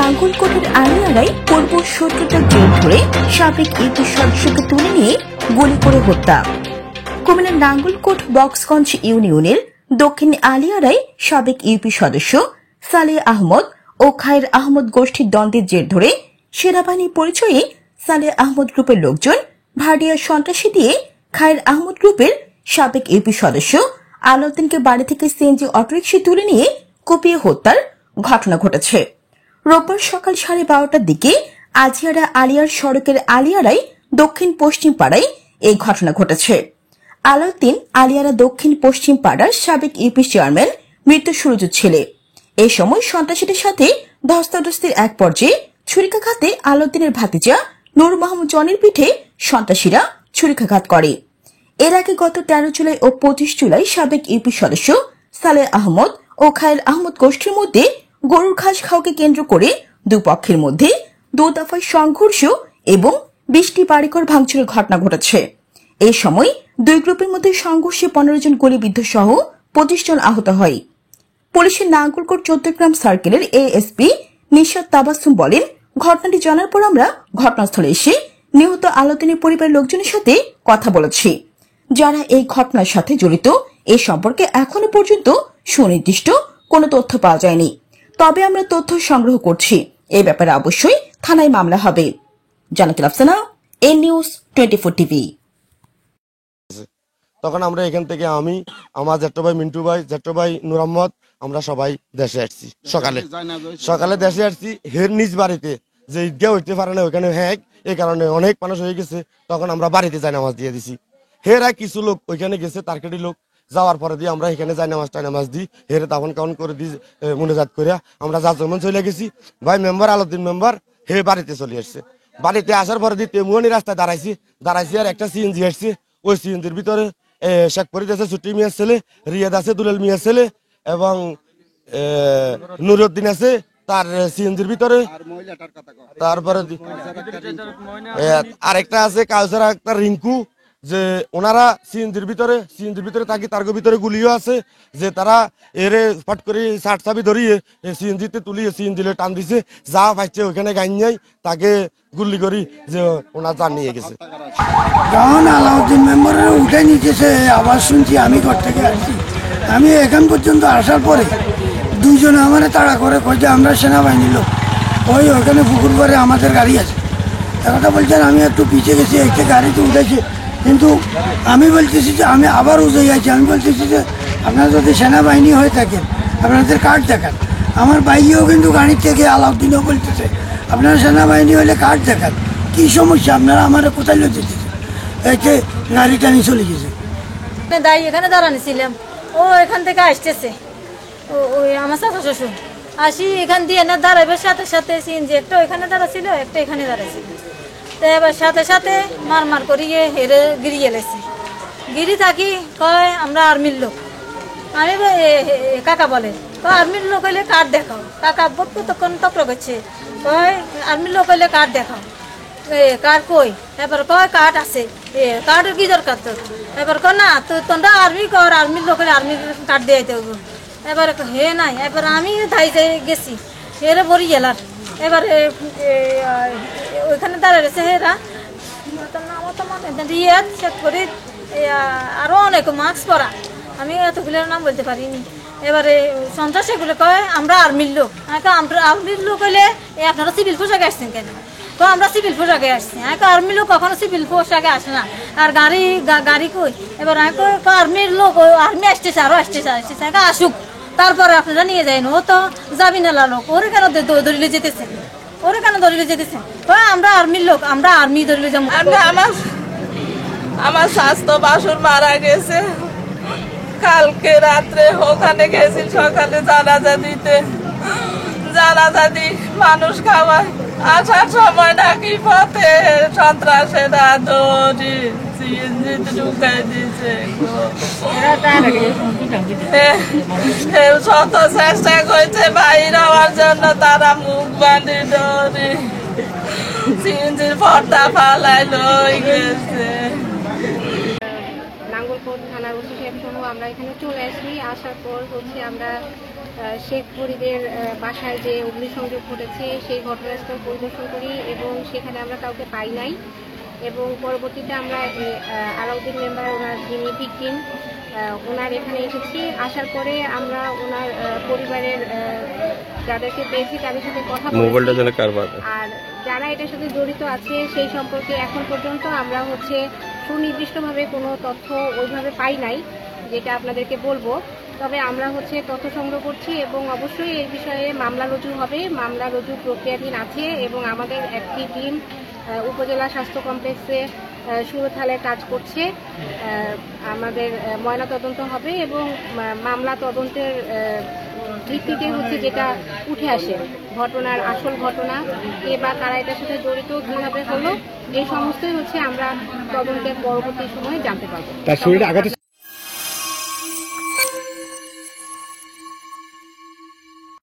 নাঙ্গলকোটের আলিয়ারায় পূর্ব শত্রুতার জের ধরে সাবেক ইউপি সদস্যকে তুলে নিয়ে গুলি করে হত্যা। কুমিল্লার নাঙ্গলকোট বক্সগঞ্জ ইউনিয়নের দক্ষিণ আলিয়ারায় সাবেক ইউপি সদস্য সালেহ আহমদ ও খায়ের আহমদ গোষ্ঠীর দ্বন্দ্বের জের ধরে সেনাবাহিনীর পরিচয়ে সালেহ আহমদ গ্রুপের লোকজন ভাড়িয়া সন্ত্রাসী দিয়ে খায়ের আহমদ গ্রুপের সাবেক ইউপি সদস্য আলাউদ্দিনকে বাড়ি থেকে সিএনজি অটোরিকশায় তুলে নিয়ে কুপিয়ে হত্যার ঘটনা ঘটেছে। রোববার সকাল 12:30টার দিকে আজিয়ারা আলিয়ার সড়কের আলিয়ারায় দক্ষিণ পশ্চিম পাড়ায় এই ঘটনা ঘটেছে। আলাউদ্দিন আলিয়ারা দক্ষিণ পশ্চিম পাড়ার সাবেক ইউপি চেয়ারম্যান মৃত সুরজের ছেলে। এই সময় সন্ত্রাসীদের সাথে ধস্তাধস্তির এক পর্যায়ে ছুরিকাঘাতে আলাউদ্দিনের ভাতিজা নূর মাহমুদ জনের পিঠে সন্ত্রাসীরা ছুরিকাঘাত করে। এর আগে গত 13 জুলাই ও 25 জুলাই সাবেক ইউপি সদস্য সালেহ আহমদ ও খায়ের আহমদ গোষ্ঠীর মধ্যে গরুর ঘাস খাওয়াকে কেন্দ্র করে দুপক্ষের মধ্যে দু দফায় সংঘর্ষ এবং 20টি বাড়িঘর ভাঙচুরের ঘটনা ঘটেছে। এই সময় দুই গ্রুপের মধ্যে সংঘর্ষে 15 জন গুলিবিদ্ধ সহ 25 জন আহত হয়। পুলিশের নাঙ্গলকোট চৌদ্দগ্রাম সার্কেলের এএসপি নিশাত তাবাসসুম বলেন, ঘটনাটি জানার পর আমরা ঘটনাস্থলে এসে নিহত আলাউদ্দিনের পরিবারের লোকজনের সাথে কথা বলেছি। যারা এই ঘটনার সাথে জড়িত এ সম্পর্কে এখনো পর্যন্ত সুনির্দিষ্ট কোনো তথ্য পাওয়া যায়নি, তবে আমরা তথ্য সংগ্রহ করছি। এই ব্যাপারে অবশ্যই থানায় মামলা হবে। Jannatul Afsana, N news 24 TV. তখন আমরা এখান থেকে আমি, আমার জ্যাঠ্য ভাই মিন্টু ভাই, জ্যাঠ্য ভাই নূর আহমদ, আমরা সবাই দেশে আসছি। সকালে দেশে আসছি। হের নিজ বাড়িতে যে ঈদগাহ হইতে পারে না ওইখানে হ্যাঁ, এই কারণে অনেক মানুষ হয়ে গেছে। তখন আমরা বাড়িতে জায়নামাজ দিয়ে দিছি। হেরা কিছু লোক ওইখানে গেছে, তারকেটি লোক যাওয়ার পরে দিয়ে আমরা এখানে জায়নামাজ দিই। হেরে তাপন কাউন করে দিই মনোজাত করিয়া আমরা যা চলে গেছি। ভাই মেম্বার আলাউদ্দিন মেম্বার হে বাড়িতে চলে আসছে। বাড়িতে আসার পরে দিয়ে তেমুয়ানি রাস্তায় দাঁড়াইছি আর একটা সিএনজি আসছে। ওই সিএনজির ভিতরে শেখ ফরিদ আছে, ছুটি মিয়ার ছেলে, রিয়াদ আছে, দুলাল মিয়ার ছেলে এবং নুরুদ্দিন আছে তার সিএনজির ভিতরে। তারপরে আরেকটা আছে কাউসার আক্তার রিঙ্কু, যে ওনারা সিএনজির ভিতরে থাকি। তার ভিতরে গুলিও আছে যে তারা এরে ফট করে ষাট চাবি ধরিয়ে সিএনজিতে তুলিয়ে সিএনজিলে টান দিছে। যা পাইছে ওইখানে গাইনাই তাকে গুলি করি যে ওনার জান নিয়ে গেছে। যখন আলাউদ্দিন মেম্বারের উঠে নিতেছে আওয়াজ শুনছি, আমি ঘর থেকে আসছি। আমি এখান পর্যন্ত আসার পরে দুইজনে আমার তাড়া করে কই যে আমরা সেনাবাহিনীর লোক, ওইখানে পুকুর পরে আমাদের গাড়ি আছে। কথা বলছেন, আমি একটু পিছিয়ে গেছি, একটা গাড়িতে উঠেছে। কিন্তু আমি বলতেছি যে আমি আবার উঠে যাচ্ছি। আমি বলতেছি যে আপনারা যদি সেনাবাহিনী হয়ে থাকেন আপনাদের কার্ড দেখান। আমার বাইকেও কিন্তু গাড়ির থেকে আলাউদ্দিনও বলতেছে আপনারা সেনাবাহিনী হলে কার্ড দেখান, কী সমস্যা, আপনারা আমার কোথায় লোক যেতেছে। একে গাড়িটা নিয়ে চলে গেছে। এখানে দাঁড়ানো ছিলাম, ও এখান থেকে আসতেছে, ওই আমার চাচা শ্বশুর আসি এখান দিয়ে না দাঁড়াইবার সাথে সাথে সিএনজি একটা ওইখানে দাঁড়াছিল, একটা এখানে দাঁড়াইছিল। তো এবার সাথে সাথে মার করিয়ে হেরে গিরিয়ে এলেছি। গিরি থাকি কয় আমরা আর্মির লোক। আমি কাকা বলে আর্মির লোক হইলে কার্ড দেখাও। কাকা তখন তপ্র করছে, কয় আর্মির লোক হইলে কার্ড দেখাও। কার্ড কই? এবার কয় কার্ড আছে। কার্ডের কি দরকার তোর? এবার কয় না তোমরা আর্মি কর, আর্মির লোক হলে আর্মির কার্ড দিয়ে দিতে হবে। এবার হে নাই, এবার আমি ধাই গেছি, হেরে ভরি গেলার। এবার ওইখানে দাঁড়াইছে হেরা রিয়াদ, শেখ ফরিদ, আরো অনেক মাস্ক পরা, আমি এতগুলোর নাম বলতে পারিনি। এবারে সন্ত্রাস এগুলো কয় আমরা আর্মির লোক। আমরা আর্মির লোক হইলে আপনারা সিভিল পোশাকে আসছেন কেন? তো আমরা সিভিল পোশাকে আসছি। আর্মির লোক কখনো সিভিল পোশাকে আসে না। আর গাড়ি কই? এবার আর্মির লোক, আর্মি আসতেছে, আরো আসতেছে আসুক, তারপরে আপনারা নিয়ে যাই। ও তো যাবি না লোক, ওরে কেন ধরিলে যেতেছে? আমরা আর্মির লোক, আমরা আর্মি ধরিলে যাবো। আমার স্বাস্থ্য বাসুর মারা গেছে কালকে রাত্রে, ওখানে গেছি সকালে জানাজা দিতে। জানাজা দি মানুষ খাওয়ায়, আসার সময় নাকি পথে সন্ত্রাসেরা দড়ি সিএনজিতে ঢুকাই দিয়েছে। শত চেষ্টা করছে বাইর হওয়ার জন্য, তারা মুখ বাঁধি দড়ি সিএনজির পর্দা ফালাই লই গেছে। নাঙ্গলকোট থানার ওসি সাহেব সহ আমরা এখানে চলে আসি। আসার পর আমরা শেখ ফরিদের বাসায় যে অগ্নিসংযোগ ঘটেছে সেই ঘটনাস্থল পরিদর্শন করি এবং সেখানে আমরা কাউকে পাই নাই এবং পরবর্তীতে আমরা আলাউদ্দিন মেম্বার ওনার যিনি ভিকটিম ওনার এখানে এসেছি। আসার পরে আমরা ওনার পরিবারের যাদেরকে পেয়েছি তাদের সাথে কথা বলেছি আর যারা এটার সাথে জড়িত আছে সেই সম্পর্কে এখন পর্যন্ত আমরা সুনির্দিষ্টভাবে কোনো তথ্য ওইভাবে পাই নাই যেটা আপনাদেরকে বলবো। তবে আমরা তথ্য সংগ্রহ করছি এবং অবশ্যই এই বিষয়ে মামলা রুজু হবে, মামলা রুজু প্রক্রিয়াধীন আছে এবং আমাদের একটি টিম উপজেলা স্বাস্থ্য কমপ্লেক্সে সুরতহালে কাজ করছে। আমাদের ময়না তদন্ত হবে এবং মামলা তদন্তের ভিত্তিতে যেটা উঠে আসে ঘটনার আসল ঘটনা কে বা কারা এটার সাথে জড়িত কিভাবে হলো এই সমস্তই আমরা তদন্তের পরবর্তী সময়ে জানতে পারবো।